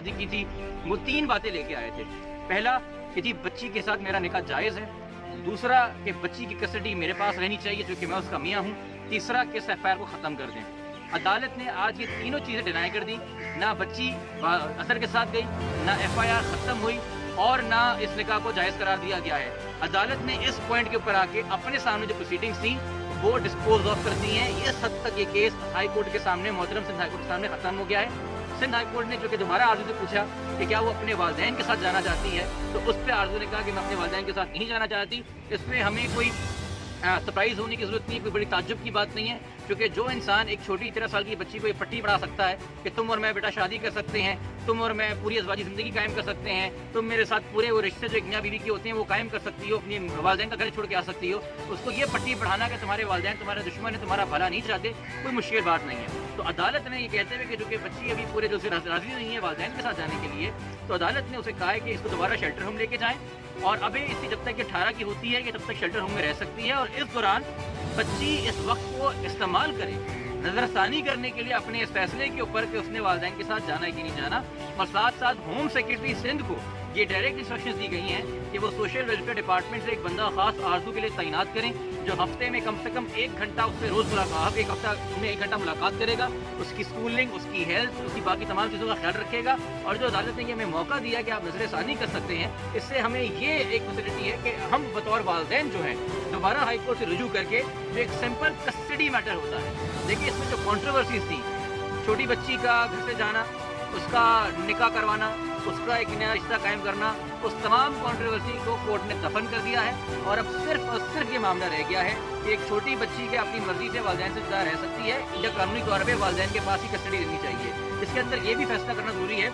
شادی کی تھی وہ 3 باتیں لے کے آئے تھے. پہلا کہ جی بچی کے ساتھ میرا نکاح جائز ہے. دوسرا کہ بچی کی کسٹڈی میرے پاس رہنی چاہیے چونکہ میں اس کا میاں ہوں. تیسرا کہ اس ایف آئی آر کو ختم کر دیں. عدالت نے آج یہ تینوں چیزیں ڈینائی کر دی. نہ بچی اثر کے ساتھ گئی, نہ ایف آئی آر ختم ہوئی, اور نہ اس نکاح کو جائز قرار دیا گیا ہے. عدالت نے اس پوائنٹ کے اوپر آ کے اپنے سامنے جو پروسیڈنگز تھیں وہ ڈسپوز آف کر دی ہیں. اس حد تک یہ کیس ہائی کورٹ کے سامنے, محترم سندھ ہائی کورٹ کے سامنے ختم ہو گیا ہے. سندھ ہائی کورٹ نے جو کہ دوبارہ آرزو سے پوچھا کہ کیا وہ اپنے والدین کے ساتھ جانا چاہتی ہے, تو اس پہ آرزو نے کہا کہ میں اپنے والدین کے ساتھ نہیں جانا چاہتی. اس میں ہمیں کوئی سرپرائز ہونے کی ضرورت نہیں ہے, کوئی بڑی تعجب کی بات نہیں ہے, کیونکہ جو انسان ایک چھوٹی 13 سال کی بچی کو یہ پٹی پڑھا سکتا ہے کہ تم اور میں بیٹا شادی کر سکتے ہیں, تم اور میں پوری ازواجی زندگی قائم کر سکتے ہیں, تم میرے ساتھ پورے وہ رشتے جو ایک میاں بیوی کے ہوتے ہیں وہ قائم کر سکتی ہو, اپنی والدین کا گھر چھوڑ کے آ سکتی ہو, اس کو یہ پٹی پڑھانا کہ تمہارے والدین تمہارے دشمن ہے, تمہارا بھلا نہیں چاہتے, کوئی مشکل بات نہیں ہے. تو عدالت نے یہ کہتے ہوئے کہ جو کہ بچی ابھی پورے جو سے راضی نہیں ہے والدین کے ساتھ جانے کے لیے, تو عدالت نے اسے کہا ہے کہ اس کو دوبارہ شیلٹر ہوم لے کے جائیں, اور ابھی اس کی جب تک یہ 18 کی ہوتی ہے یہ تب تک شیلٹر ہوم میں رہ سکتی ہے, اور اس دوران بچی اس وقت کو استعمال کرے نظر ثانی کرنے کے لیے اپنے اس فیصلے کے اوپر کہ اس نے والدین کے ساتھ جانا ہے کہ نہیں جانا. اور ساتھ ساتھ ہوم سیکرٹری سندھ کو یہ ڈائریکٹ انسٹرکشنز دی گئی ہیں کہ وہ سوشل ویلفیئر ڈپارٹمنٹ سے ایک بندہ خاص آرزو کے لیے تعینات کریں جو ہفتے میں کم سے کم 1 گھنٹہ اس سے روز ملاقات, ایک ہفتہ میں 1 گھنٹہ ملاقات کرے گا, اس کی اسکولنگ, اس کی ہیلتھ, اس کی باقی تمام چیزوں کا خیال رکھے گا. اور جو عدالت نے یہ ہمیں موقع دیا کہ آپ نظر ثانی کر سکتے ہیں, اس سے ہمیں یہ ایک فیسلٹی ہے کہ ہم بطور والدین جو ہیں دوبارہ ہائی کورٹ سے رجوع کر کے جو ایک سمپل کسٹڈی میٹر ہوتا ہے. دیکھیے اس میں جو کنٹروورسیز تھیں, چھوٹی بچی کا گھر سے جانا, اس کا نکاح کروانا, اس کا ایک نیا رشتہ قائم کرنا, اس تمام کنٹروورسی کو کورٹ نے دفن کر دیا ہے. اور اب صرف اور صرف یہ معاملہ رہ گیا ہے کہ ایک چھوٹی بچی کے اپنی مرضی سے والدین سے جدا رہ سکتی ہے یا قانونی طور پہ والدین کے پاس ہی کسٹڈی دینی چاہیے. اس کے اندر یہ بھی فیصلہ کرنا ضروری ہے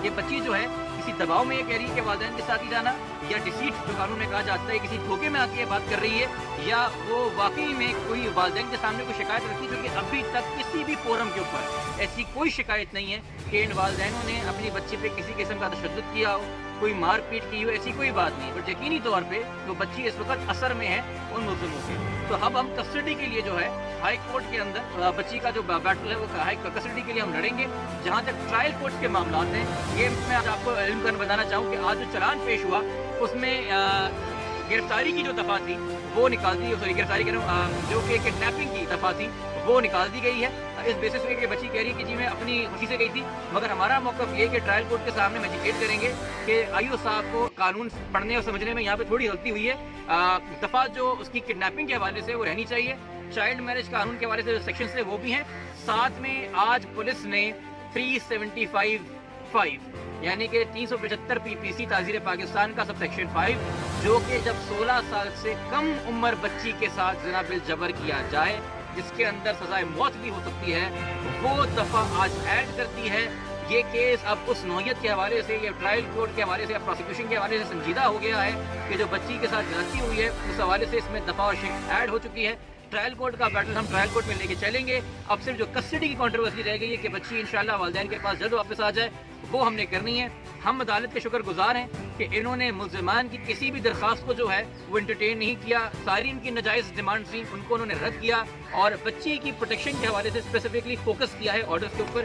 کہ بچی جو ہے کسی دباؤ میں یہ کہہ رہی ہے کہ والدین کے ساتھ ہی جانا, یا ڈیسیٹ جو قانون میں کہا جاتا ہے کسی دھوکے میں آ کے یہ بات کر رہی ہے, یا وہ واقعی میں کوئی والدین کے سامنے کوئی شکایت رکھتی, جو کہ ابھی تک کسی بھی فورم کے اوپر ایسی کوئی شکایت نہیں ہے کہ ان والدینوں نے اپنی بچی پہ کسی قسم کا تشدد کیا ہو, کوئی مار پیٹ کی ہو, ایسی کوئی بات نہیں. اور یقینی طور پہ وہ بچی اس وقت اثر میں ہے ان ملزموں سے. تو اب ہم کسٹڈی کے لیے جو ہے ہائی کورٹ کے اندر بچی کا جو بیٹل ہے وہ ہائی کسٹڈی کے لیے ہم لڑیں گے. جہاں تک ٹرائل کورٹس کے معاملات ہیں, یہ میں آپ کو علم کر بتانا چاہوں کہ آج جو چلان پیش ہوا اس میں گرفتاری کی جو دفعہ تھی وہ نکال دی, سوری گرفتاری جو کہ کڈنیپنگ کی دفعہ تھی وہ نکال دی گئی ہے. اس بیسس پہ کہ بچی کہہ رہی ہے کہ جی میں اپنی خوشی سے گئی تھی, مگر ہمارا موقف یہ کہ ٹرائل کورٹ کے سامنے ہم ایجوکیٹ کریں گے کہ آئیو صاحب کو قانون پڑھنے اور سمجھنے میں یہاں پہ تھوڑی غلطی ہوئی ہے. دفعہ جو اس کی کڈنیپنگ کے حوالے سے وہ رہنی چاہیے, چائلڈ میرج قانون کے حوالے سے جو سیکشن سے وہ بھی ہیں. ساتھ میں آج پولیس نے 375 یعنی کہ 375 PPC تعزیر پاکستان کا سب سیکشن 5, جو کہ جب 16 سال سے کم عمر بچی کے ساتھ زنا بالجبر کیا جائے جس کے اندر سزائے موت بھی ہو سکتی ہے, وہ دفعہ آج ایڈ کرتی ہے. یہ کیس اب اس نوعیت کے حوالے سے یا ٹرائل کورٹ کے حوالے سے یا پروسیکیوشن کے حوالے سے سنجیدہ ہو گیا ہے کہ جو بچی کے ساتھ زیادتی ہوئی ہے اس حوالے سے اس میں دفعہ اور شک ایڈ ہو چکی ہے. ٹرائل کورٹ کا بیٹل ہم ٹرائل کورٹ میں لے کے چلیں گے. اب صرف جو کسٹڈی کی کنٹروورسی رہ گئی ہے کہ بچی انشاءاللہ والدین کے پاس جلد واپس آ جائے, وہ ہم نے کرنی ہے. ہم عدالت کے شکر گزار ہیں کہ انہوں نے ملزمان کی کسی بھی درخواست کو جو ہے وہ انٹرٹین نہیں کیا. ساری ان کی ناجائز ڈیمانڈ تھیں ان کو انہوں نے رد کیا, اور بچی کی پروٹیکشن کے حوالے سے اسپیسیفکلی فوکس کیا ہے آرڈرز کے اوپر.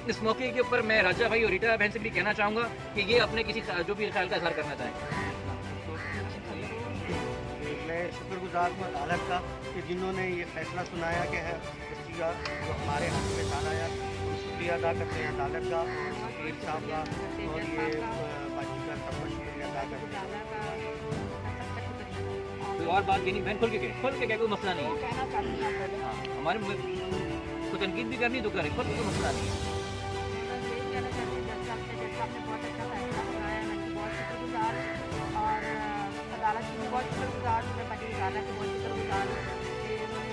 اس موقع کے اوپر میں راجہ بھائی اور ریٹا بہن سے بھی کہنا چاہوں گا کہ یہ اپنے کسی جو بھی خیال کا اظہار کرنا چاہیں. میں شکر گزار ہوں عدالت کا کہ جنہوں نے یہ فیصلہ سنایا کہ ہے بچی کا جو ہمارے حق میں سارا ہے. شکریہ ادا کرتے ہیں عدالت کا, وکیل صاحب کا, اور یہ باقی کا سب کا شکریہ ادا کرتے ہیں. کوئی اور بات بھی نہیں بہن, کھل کے کہ کوئی مسئلہ نہیں ہے. ہاں ہمارے کوئی تنقید بھی کرنی تو کریں, کھل کے کوئی مسئلہ نہیں ہے. عدالت کی بہت شکر گزار ہوں, میں بڑی عدالت کی بہت شکر گزار ہوں کہ انہوں نے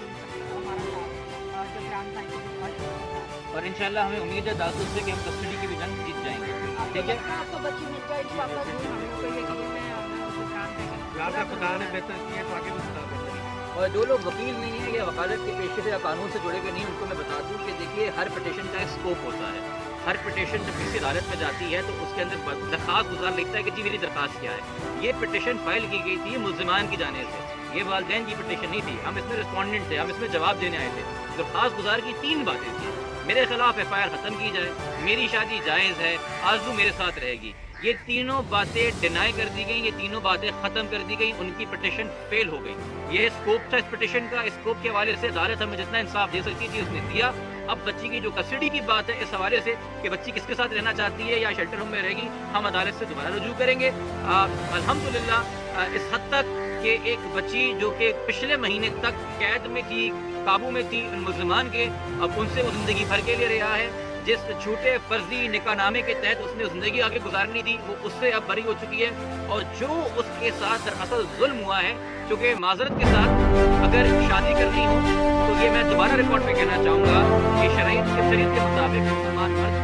ہمارا ساتھ اور جو بران بھائی کو بہت شکر گزار. اور انشاءاللہ ہمیں امید ہے داخل سے کہ ہم کسٹڈی کی بھی جنگ جیت جائیں گے. ٹھیک ہے, آپ کو بچی مل جائے انشاءاللہ ضرور, ہم لوگ کو یقین ہے اور میں اس بران بھائی زیادہ خدا نے بہتر کیا تو آگے بھی خدا بہتر. اور جو لوگ وکیل نہیں ہیں یا وکالت کے پیشے سے یا قانون سے جڑے ہوئے نہیں, ان کو میں بتا دوں کہ دیکھیے ہر پٹیشن کا ایک اسکوپ ہوتا ہے. ہر پٹیشن جب کسی عدالت میں جاتی ہے تو اس کے اندر درخواست گزار لکھتا ہے کہ جی میری درخواست کیا ہے. یہ پٹیشن فائل کی گئی تھی ملزمان کی جانب سے, یہ والدین کی پٹیشن نہیں تھی. ہم اس میں رسپونڈنٹ تھے, ہم اس میں جواب دینے آئے تھے. درخواست گزار کی 3 باتیں تھیں. میرے خلاف ایف آئی آر ختم کی جائے، میری شادی جائز ہے، آرزو میرے ساتھ رہے گی. یہ تینوں باتیں ڈینائی کر دی گئیں، یہ تینوں باتیں ختم کر دی گئیں، ان کی پٹیشن فیل ہو گئی. یہ اسکوپ تھا اس پٹیشن کا، اسکوپ کے حوالے سے عدالت ہمیں جتنا انصاف دے سکتی تھی اس نے دیا. اب بچی کی جو کسٹڈی کی بات ہے اس حوالے سے کہ بچی کس کے ساتھ رہنا چاہتی ہے یا شیلٹر ہوم میں رہے گی، ہم عدالت سے دوبارہ رجوع کریں گے. الحمدللہ اس حد تک کہ ایک بچی جو کہ پچھلے مہینے تک قید میں تھی، قابو میں تھی ان ملزمان کے، اب ان سے وہ زندگی بھر کے لیے رہا ہے. جس چھوٹے فرضی نکاح نامے کے تحت اس نے زندگی آگے گزارنی تھی وہ اس سے اب بری ہو چکی ہے. اور جو اس کے ساتھ دراصل ظلم ہوا ہے، چونکہ معذرت کے ساتھ اگر شادی کرنی ہو تو یہ میں دوبارہ ریکارڈ پہ کہنا چاہوں گا کہ شریعت کے مطابق مسلمان مرد